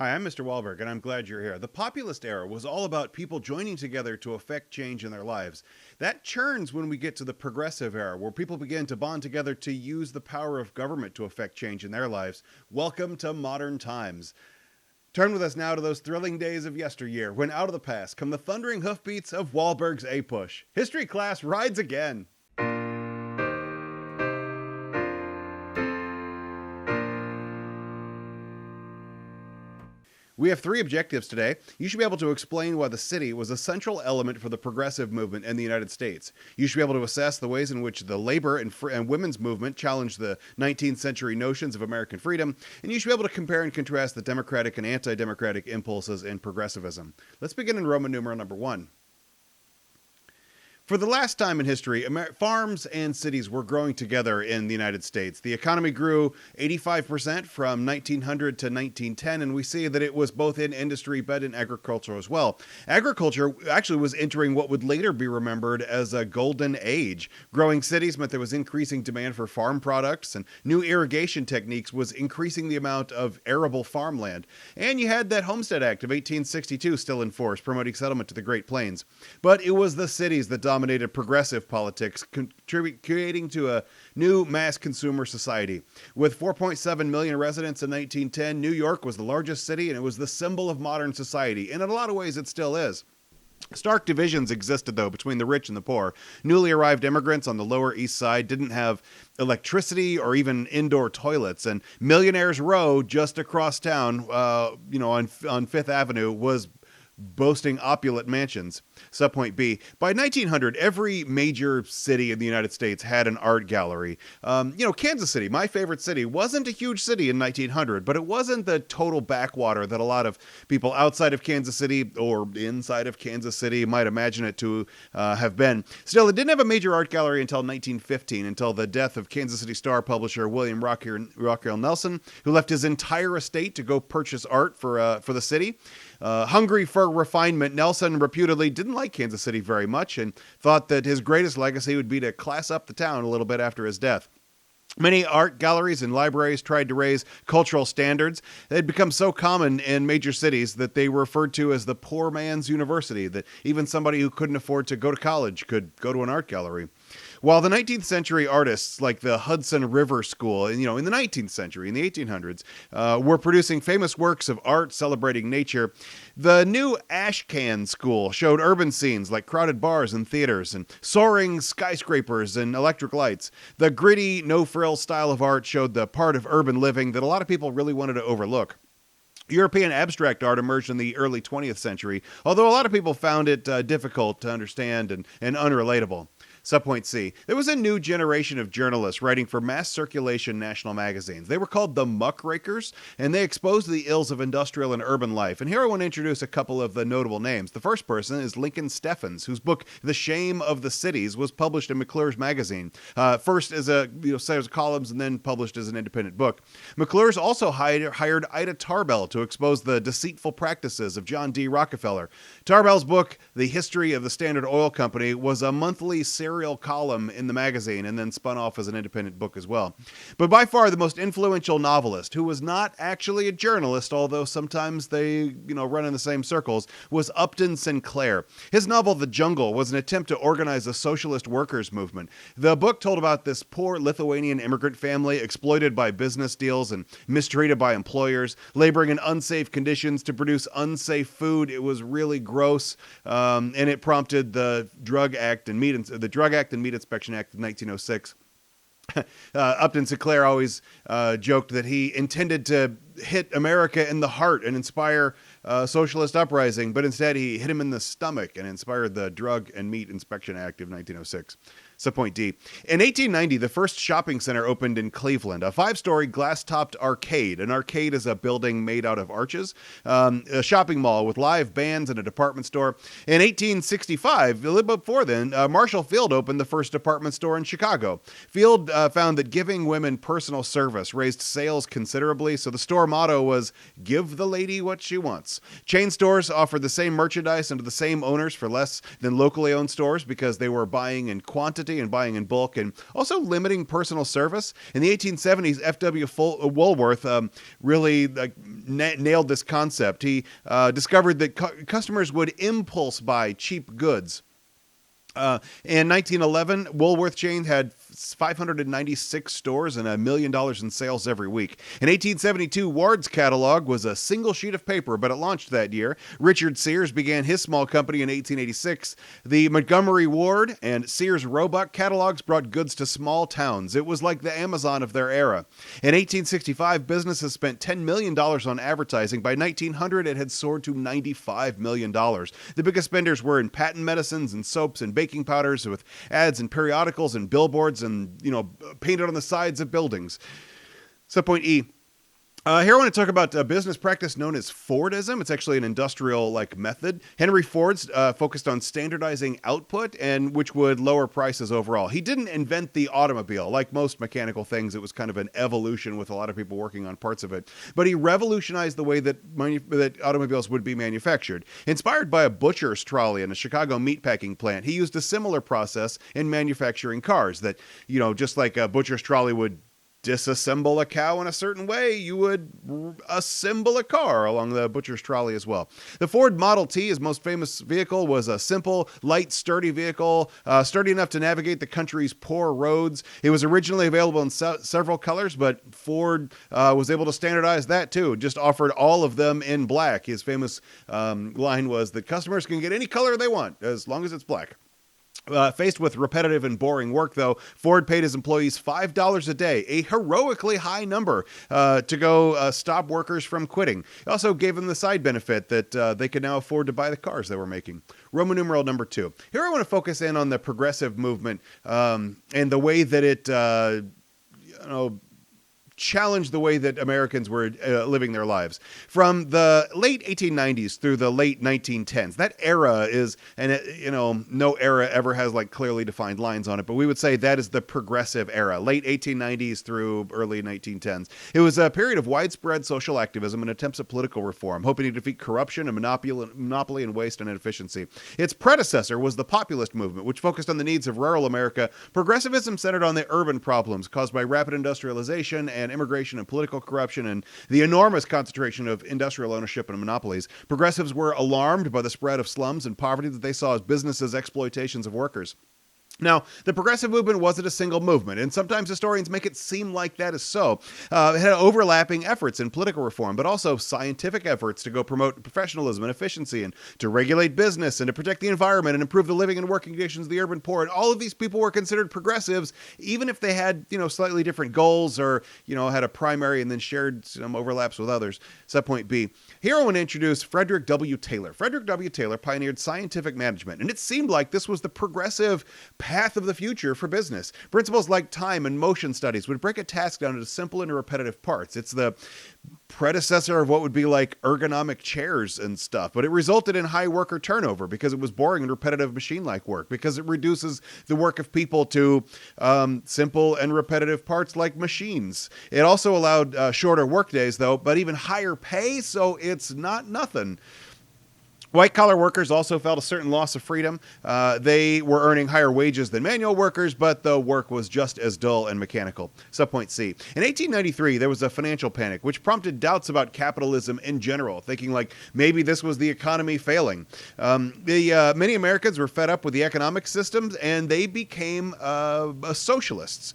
Hi, I'm Mr. Walberg, and I'm glad you're here. The populist era was all about people joining together to effect change in their lives. That churns when we get to the progressive era, where people begin to bond together to use the power of government to effect change in their lives. Welcome to modern times. Turn with us now to those thrilling days of yesteryear, when out of the past come the thundering hoofbeats of Walberg's APUSH. History class rides again. We have three objectives today. You should be able to explain why the city was a central element for the progressive movement in the United States. You should be able to assess the ways in which the labor and women's movement challenged the 19th century notions of American freedom. And you should be able to compare and contrast the democratic and anti-democratic impulses in progressivism. Let's begin in Roman numeral number 1. For the last time in history, farms and cities were growing together in the United States. The economy grew 85% from 1900 to 1910, and we see that it was both in industry but in agriculture as well. Agriculture actually was entering what would later be remembered as a golden age. Growing cities meant there was increasing demand for farm products, and new irrigation techniques was increasing the amount of arable farmland. And you had that Homestead Act of 1862 still in force, promoting settlement to the Great Plains. But it was the cities that dominated progressive politics, creating to a new mass consumer society. With 4.7 million residents in 1910, New York was the largest city, and it was the symbol of modern society. And in a lot of ways, it still is. Stark divisions existed, though, between the rich and the poor. Newly arrived immigrants on the Lower East Side didn't have electricity or even indoor toilets, and Millionaires Row, just across town, on Fifth Avenue, was boasting opulent mansions. Subpoint B. By 1900, every major city in the United States had an art gallery. Kansas City, my favorite city, wasn't a huge city in 1900, but it wasn't the total backwater that a lot of people outside of Kansas City or inside of Kansas City might imagine it to have been. Still, it didn't have a major art gallery until 1915, until the death of Kansas City Star publisher William Rockwell Nelson, who left his entire estate to go purchase art for the city. Hungry for refinement, Nelson reputedly didn't like Kansas City very much and thought that his greatest legacy would be to class up the town a little bit after his death. Many art galleries and libraries tried to raise cultural standards. They had become so common in major cities that they were referred to as the poor man's university, that even somebody who couldn't afford to go to college could go to an art gallery. While the 19th century artists like the Hudson River School, in the 19th century, in the 1800s, were producing famous works of art celebrating nature, the new Ashcan School showed urban scenes like crowded bars and theaters and soaring skyscrapers and electric lights. The gritty, no-frill style of art showed the part of urban living that a lot of people really wanted to overlook. European abstract art emerged in the early 20th century, although a lot of people found it difficult to understand and unrelatable. Subpoint C. There was a new generation of journalists writing for mass circulation national magazines. They were called the muckrakers, and they exposed the ills of industrial and urban life. And here I want to introduce a couple of the notable names. The first person is Lincoln Steffens, whose book The Shame of the Cities was published in McClure's magazine. First as a series of columns and then published as an independent book. McClure's also hired Ida Tarbell to expose the deceitful practices of John D. Rockefeller. Tarbell's book, The History of the Standard Oil Company, was a monthly serial column in the magazine and then spun off as an independent book as well. But by far the most influential novelist, who was not actually a journalist, although sometimes they, run in the same circles, was Upton Sinclair. His novel The Jungle was an attempt to organize a socialist workers movement. The book told about this poor Lithuanian immigrant family exploited by business deals and mistreated by employers, laboring in unsafe conditions to produce unsafe food. It was really gross, and it prompted the Drug Act and Meat Inspection Act of 1906. Upton Sinclair always joked that he intended to hit America in the heart and inspire socialist uprising, but instead he hit him in the stomach and inspired the Drug and Meat Inspection Act of 1906. Subpoint D. In 1890, the first shopping center opened in Cleveland, a 5-story glass-topped arcade. An arcade is a building made out of arches, a shopping mall with live bands and a department store. In 1865, a little bit before then, Marshall Field opened the first department store in Chicago. Field found that giving women personal service raised sales considerably, so the store motto was, "Give the lady what she wants." Chain stores offered the same merchandise and to the same owners for less than locally owned stores because they were buying in quantity quantity and buying in bulk, and also limiting personal service. In the 1870s, F.W. Woolworth really nailed this concept. He discovered that customers would impulse buy cheap goods. In 1911, Woolworth chain had 596 stores and $1 million in sales every week. In 1872, Ward's catalog was a single sheet of paper, but it launched that year. Richard Sears began his small company in 1886. The Montgomery Ward and Sears Roebuck catalogs brought goods to small towns. It was like the Amazon of their era. In 1865, businesses spent $10 million on advertising. By 1900, it had soared to $95 million. The biggest spenders were in patent medicines and soaps and baking powders, with ads in periodicals and billboards and, painted on the sides of buildings. Subpoint E. Here I want to talk about a business practice known as Fordism. It's actually an industrial method. Henry Ford's focused on standardizing output, and which would lower prices overall. He didn't invent the automobile. Like most mechanical things, it was kind of an evolution with a lot of people working on parts of it. But he revolutionized the way that automobiles would be manufactured. Inspired by a butcher's trolley in a Chicago meatpacking plant, he used a similar process in manufacturing cars. That, just like a butcher's trolley would disassemble a cow in a certain way, you would assemble a car along the butcher's trolley as well. The Ford Model T, his most famous vehicle, was a simple, light, sturdy vehicle, sturdy enough to navigate the country's poor roads. It was originally available in several colors, but Ford was able to standardize that too, just offered all of them in black. His famous line was that customers can get any color they want as long as it's black. Faced with repetitive and boring work, though, Ford paid his employees $5 a day, a heroically high number, to go stop workers from quitting. It also gave them the side benefit that they could now afford to buy the cars they were making. Roman numeral number 2. Here I want to focus in on the progressive movement and the way that it, challenged the way that Americans were living their lives. From the late 1890s through the late 1910s, that era is, and no era ever has clearly defined lines on it, but we would say that is the progressive era, late 1890s through early 1910s. It was a period of widespread social activism and attempts at political reform, hoping to defeat corruption and monopoly and waste and inefficiency. Its predecessor was the populist movement, which focused on the needs of rural America. Progressivism centered on the urban problems caused by rapid industrialization and immigration and political corruption and the enormous concentration of industrial ownership and monopolies. Progressives were alarmed by the spread of slums and poverty that they saw as businesses' exploitations of workers. Now, the progressive movement wasn't a single movement, and sometimes historians make it seem like that is so. It had overlapping efforts in political reform, but also scientific efforts to go promote professionalism and efficiency and to regulate business and to protect the environment and improve the living and working conditions of the urban poor. And all of these people were considered progressives, even if they had, slightly different goals or, had a primary and then shared some overlaps with others. Subpoint B. Here I want to introduce Frederick W. Taylor. Frederick W. Taylor pioneered scientific management, and it seemed like this was the progressive path of the future for business. Principles like time and motion studies would break a task down into simple and repetitive parts. It's the predecessor of what would be like ergonomic chairs and stuff, but it resulted in high worker turnover because it was boring and repetitive machine-like work, because it reduces the work of people to simple and repetitive parts like machines. It also allowed shorter work days, though, but even higher pay, so it's not nothing. White-collar workers also felt a certain loss of freedom. They were earning higher wages than manual workers, but the work was just as dull and mechanical. Subpoint C. In 1893, there was a financial panic, which prompted doubts about capitalism in general, thinking maybe this was the economy failing. Many Americans were fed up with the economic systems, and they became socialists.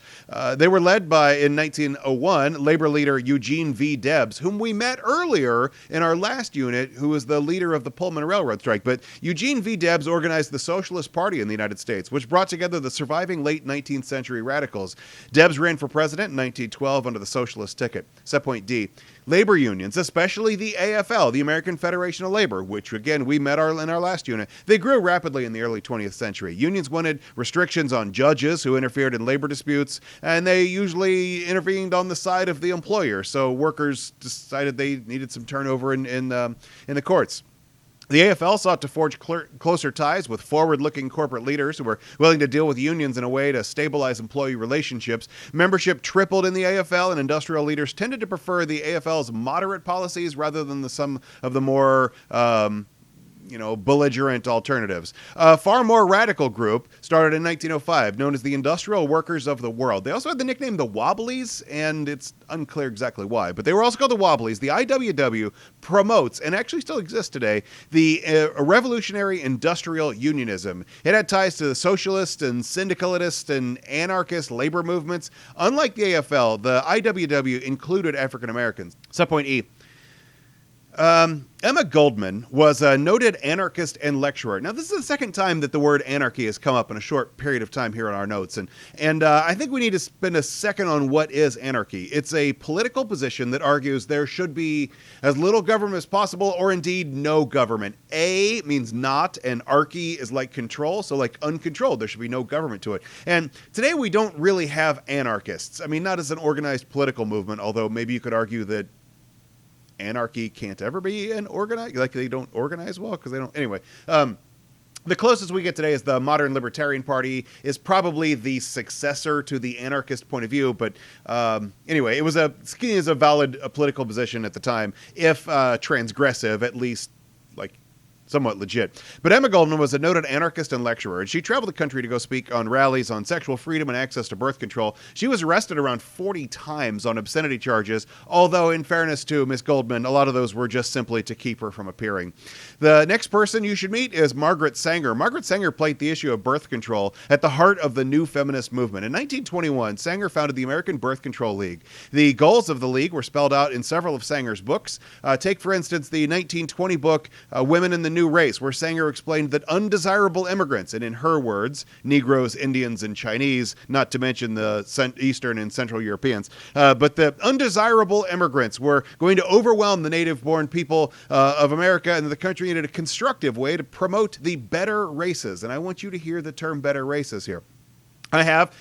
They were led by, in 1901, labor leader Eugene V. Debs, whom we met earlier in our last unit, who was the leader of the Pullman Railroad strike. But Eugene V. Debs organized the Socialist Party in the United States, which brought together the surviving late 19th century radicals. Debs ran for president in 1912 under the socialist ticket. Subpoint D. Labor unions, especially the AFL, the American Federation of Labor, which again we met in our last unit, they grew rapidly in the early 20th century. Unions wanted restrictions on judges who interfered in labor disputes, and they usually intervened on the side of the employer. So workers decided they needed some turnover in the courts. The AFL sought to forge closer ties with forward-looking corporate leaders who were willing to deal with unions in a way to stabilize employee relationships. Membership tripled in the AFL, and industrial leaders tended to prefer the AFL's moderate policies rather than some of the more belligerent alternatives. A far more radical group started in 1905, known as the Industrial Workers of the World. They also had the nickname the Wobblies, and it's unclear exactly why, but they were also called the Wobblies. The IWW promotes, and actually still exists today, the revolutionary industrial unionism. It had ties to the socialist and syndicalist and anarchist labor movements. Unlike the AFL, the IWW included African Americans. Subpoint E. Emma Goldman was a noted anarchist and lecturer. Now, this is the second time that the word anarchy has come up in a short period of time here in our notes, and I think we need to spend a second on what is anarchy. It's a political position that argues there should be as little government as possible, or indeed no government. A means not, and archy is like control, so like uncontrolled. There should be no government to it. And today we don't really have anarchists. I mean, not as an organized political movement, although maybe you could argue that anarchy can't ever be an organized, like they don't organize well because they don't. Anyway, the closest we get today is the modern Libertarian Party is probably the successor to the anarchist point of view. But anyway, it was seen as a valid political position at the time, if transgressive, at least like somewhat legit. But Emma Goldman was a noted anarchist and lecturer, and she traveled the country to go speak on rallies on sexual freedom and access to birth control. She was arrested around 40 times on obscenity charges, although in fairness to Miss Goldman, a lot of those were just simply to keep her from appearing. The next person you should meet is Margaret Sanger. Margaret Sanger played the issue of birth control at the heart of the new feminist movement. In 1921, Sanger founded the American Birth Control League. The goals of the league were spelled out in several of Sanger's books. Take, for instance, the 1920 book, Women in the New Race, where Sanger explained that undesirable immigrants, and in her words, Negroes, Indians, and Chinese, not to mention the Eastern and Central Europeans, but the undesirable immigrants were going to overwhelm the native-born people of America, and the country needed a constructive way to promote the better races. And I want you to hear the term better races here. I have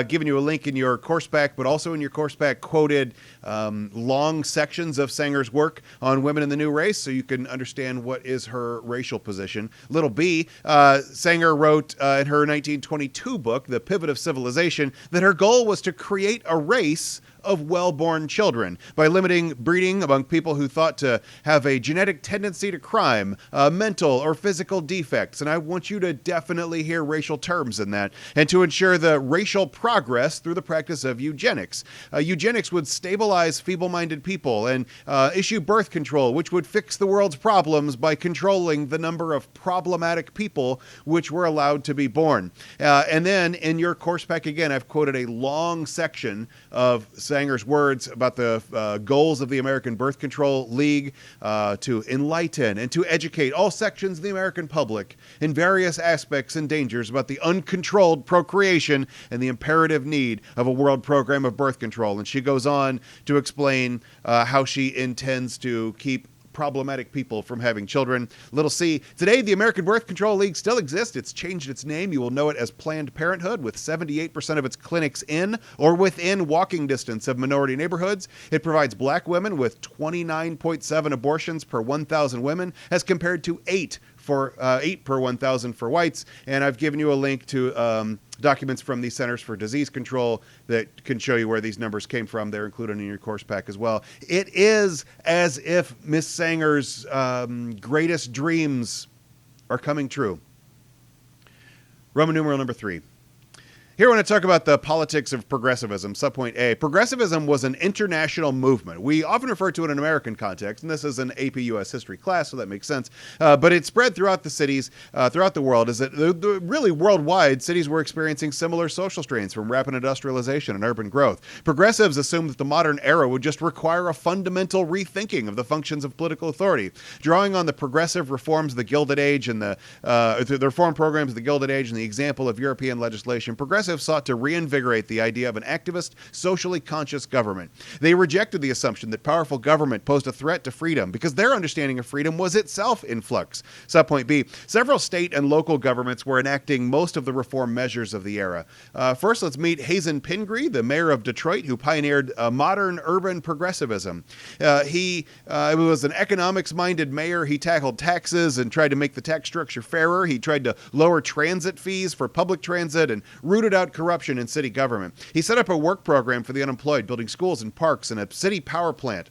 given you a link in your Coursepack, but also in your Coursepack quoted long sections of Sanger's work on women in the new race, so you can understand what is her racial position. Little b, Sanger wrote in her 1922 book, The Pivot of Civilization, that her goal was to create a race of well-born children by limiting breeding among people who thought to have a genetic tendency to crime, mental or physical defects. And I want you to definitely hear racial terms in that, and to ensure the racial progress through the practice of eugenics. Eugenics would stabilize feeble-minded people and issue birth control, which would fix the world's problems by controlling the number of problematic people which were allowed to be born. And then in your Coursepack, again, I've quoted a long section of Sanger's words about the goals of the American Birth Control League to enlighten and to educate all sections of the American public in various aspects and dangers about the uncontrolled procreation and the imperative need of a world program of birth control. And she goes on to explain how she intends to keep problematic people from having children. Little c, today the American Birth Control League still exists. It's changed its name. You will know it as Planned Parenthood, with 78% of its clinics in or within walking distance of minority neighborhoods. It provides black women with 29.7 abortions per 1,000 women, as compared to 8 per 1,000 for whites. And I've given you a link to documents from the Centers for Disease Control that can show you where these numbers came from. They're included in your Coursepack as well. It is as if Miss Sanger's greatest dreams are coming true. Roman numeral number 3. Here I want to talk about the politics of progressivism. Subpoint A. Progressivism was an international movement. We often refer to it in an American context, and this is an AP US history class, so that makes sense. But it spread throughout the cities, throughout the world, is that really worldwide, cities were experiencing similar social strains from rapid industrialization and urban growth. Progressives assumed that the modern era would just require a fundamental rethinking of the functions of political authority. Drawing on the progressive reforms of the Gilded Age and the reform programs of the Gilded Age and the example of European legislation, progressives sought to reinvigorate the idea of an activist, socially conscious government. They rejected the assumption that powerful government posed a threat to freedom, because their understanding of freedom was itself in flux. Subpoint B. Several state and local governments were enacting most of the reform measures of the era. First, let's meet Hazen Pingree, the mayor of Detroit, who pioneered modern urban progressivism. He was an economics-minded mayor. He tackled taxes and tried to make the tax structure fairer. He tried to lower transit fees for public transit and rooted out corruption in city government. He set up a work program for the unemployed, building schools and parks and a city power plant.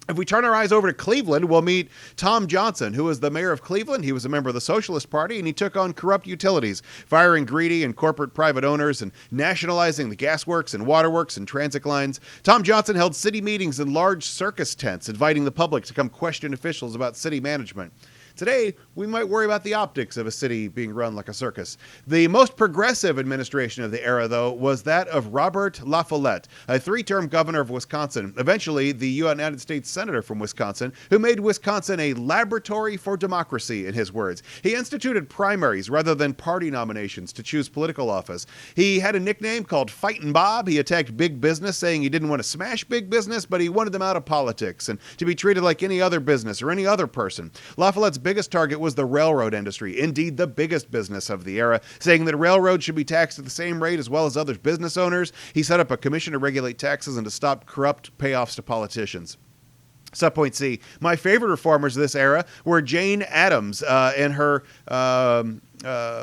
If we turn our eyes over to Cleveland, we'll meet Tom Johnson, who was the mayor of Cleveland. He was a member of the Socialist Party, and he took on corrupt utilities, firing greedy and corporate private owners and nationalizing the gasworks and waterworks and transit lines. Tom Johnson held city meetings in large circus tents, inviting the public to come question officials about city management. Today, we might worry about the optics of a city being run like a circus. The most progressive administration of the era, though, was that of Robert La Follette, a three-term governor of Wisconsin, eventually the United States senator from Wisconsin, who made Wisconsin a laboratory for democracy, in his words. He instituted primaries rather than party nominations to choose political office. He had a nickname called Fightin' Bob. He attacked big business, saying he didn't want to smash big business, but he wanted them out of politics and to be treated like any other business or any other person. La Follette's biggest target was the railroad industry, indeed the biggest business of the era, saying that railroads should be taxed at the same rate as well as other business owners. He set up a commission to regulate taxes and to stop corrupt payoffs to politicians. Subpoint C. My favorite reformers of this era were Jane Addams and her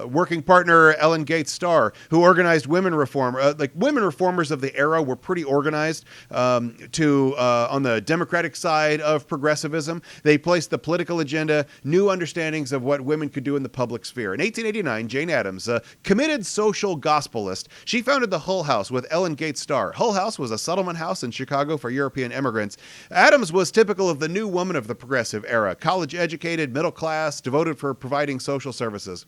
working partner Ellen Gates Starr, who organized women reform. Women reformers of the era were pretty organized on the Democratic side of progressivism. They placed the political agenda, new understandings of what women could do in the public sphere. In 1889, Jane Addams, a committed social gospelist, she founded the Hull House with Ellen Gates Starr. Hull House was a settlement house in Chicago for European immigrants. Addams was typical of the new woman of the progressive era, college-educated, middle class, devoted for providing social services.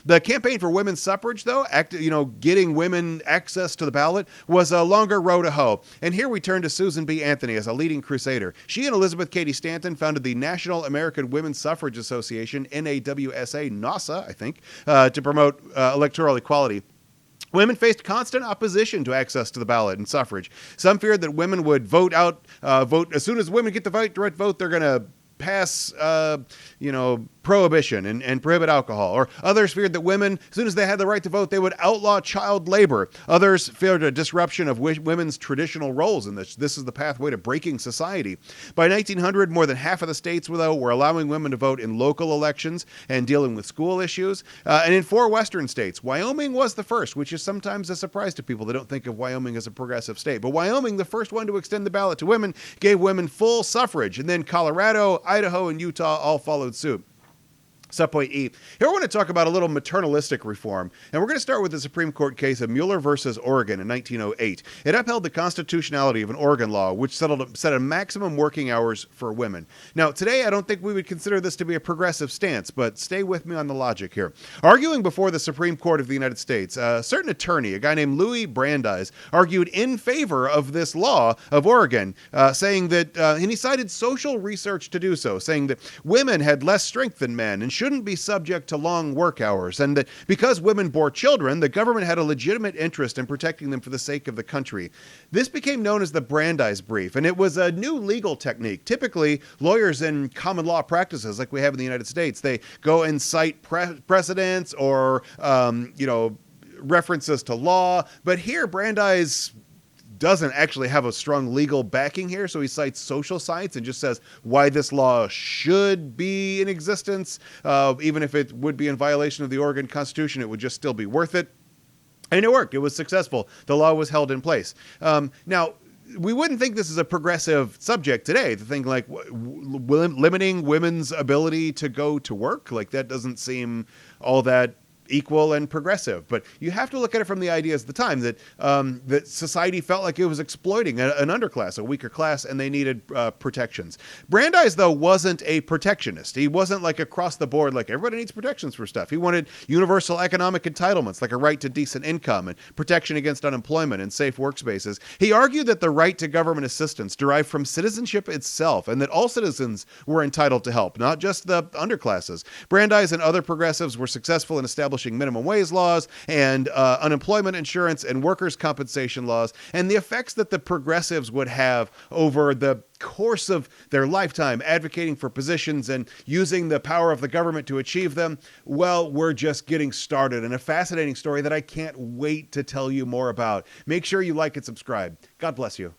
The campaign for women's suffrage, though, getting women access to the ballot, was a longer road to hoe. And here we turn to Susan B. Anthony as a leading crusader. She and Elizabeth Cady Stanton founded the National American Women's Suffrage Association, NASA, I think, to promote electoral equality. Women faced constant opposition to access to the ballot and suffrage. Some feared that women would vote as soon as women get the right vote, they're going to pass, prohibition and prohibit alcohol. Or others feared that women, as soon as they had the right to vote, they would outlaw child labor. Others feared a disruption of women's traditional roles, and this is the pathway to breaking society. By 1900, more than half of the states, though, were allowing women to vote in local elections and dealing with school issues. And in 4 western states, Wyoming was the first, which is sometimes a surprise to people. They don't think of Wyoming as a progressive state. But Wyoming, the first one to extend the ballot to women, gave women full suffrage. And then Colorado, Idaho, and Utah all followed suit. Subpoint E. Here I want to talk about a little maternalistic reform, and we're going to start with the Supreme Court case of Mueller versus Oregon in 1908. It upheld the constitutionality of an Oregon law, which set a maximum working hours for women. Now, today, I don't think we would consider this to be a progressive stance, but stay with me on the logic here. Arguing before the Supreme Court of the United States, a certain attorney, a guy named Louis Brandeis, argued in favor of this law of Oregon, saying that, and he cited social research to do so, saying that women had less strength than men and shouldn't be subject to long work hours, and that because women bore children, the government had a legitimate interest in protecting them for the sake of the country. This became known as the Brandeis Brief, and it was a new legal technique. Typically, lawyers in common law practices, like we have in the United States, they go and cite precedents or, references to law, but here Brandeis doesn't actually have a strong legal backing here, so he cites social science and just says why this law should be in existence. Even if it would be in violation of the Oregon Constitution, it would just still be worth it. And it worked. It was successful. The law was held in place. Now, we wouldn't think this is a progressive subject today, to think like limiting women's ability to go to work. Like that doesn't seem all that equal and progressive, but you have to look at it from the ideas of the time that that society felt like it was exploiting an underclass, a weaker class, and they needed protections. Brandeis, though, wasn't a protectionist. He wasn't like across the board, like everybody needs protections for stuff. He wanted universal economic entitlements, like a right to decent income and protection against unemployment and safe workspaces. He argued that the right to government assistance derived from citizenship itself, and that all citizens were entitled to help, not just the underclasses. Brandeis and other progressives were successful in establishing minimum wage laws and unemployment insurance and workers' compensation laws, and the effects that the progressives would have over the course of their lifetime advocating for positions and using the power of the government to achieve them. Well, we're just getting started, and a fascinating story that I can't wait to tell you more about. Make sure you like and subscribe. God bless you.